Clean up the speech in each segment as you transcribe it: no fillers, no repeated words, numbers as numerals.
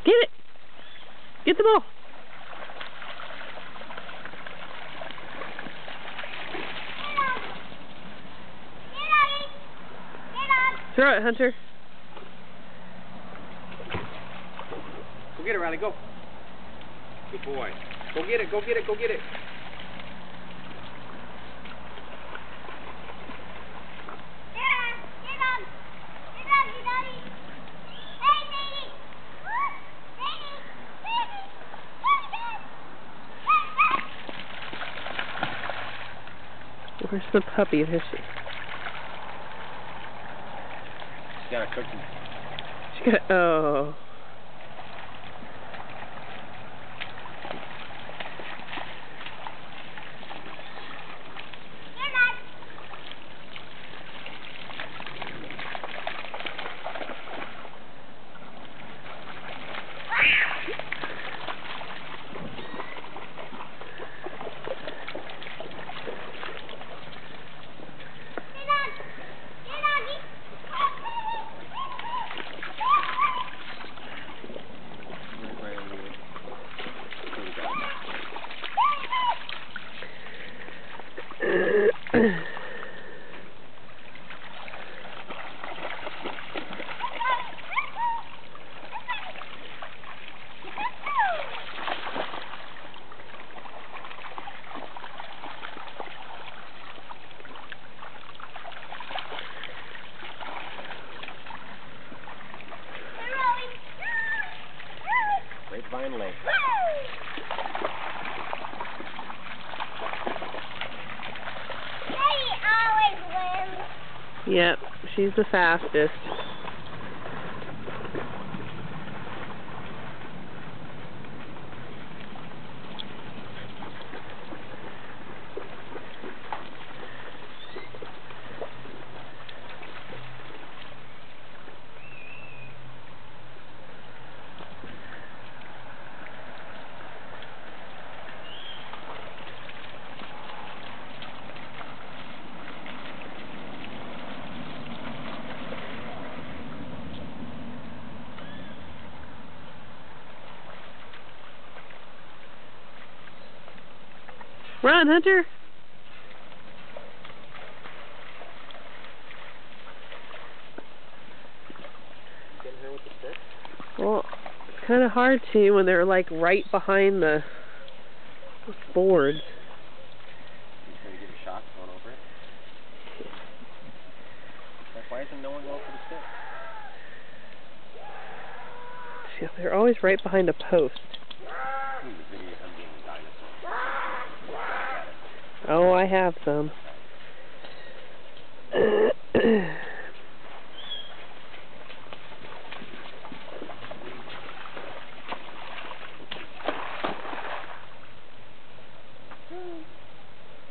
Get it! Get the ball! Throw it, Hunter. Go get it, Riley, go. Good boy. Go get it, go get it, go get it. Where's the puppy? There she. She's got a cookie. She got. Oh. Grapevine Lake. Daddy always wins. Yep, she's the fastest. Run, Hunter! Getting her with the stick? Well, it's kind of hard to when they're like right behind the boards. You trying to give a shot going over it? Why isn't no one going for the stick? See, they're always right behind a post. Oh, I have some.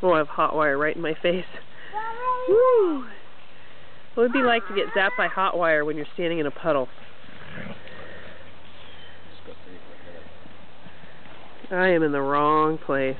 Oh, I have hot wire right in my face. Woo! What would it be like to get zapped by hot wire when you're standing in a puddle? I am in the wrong place.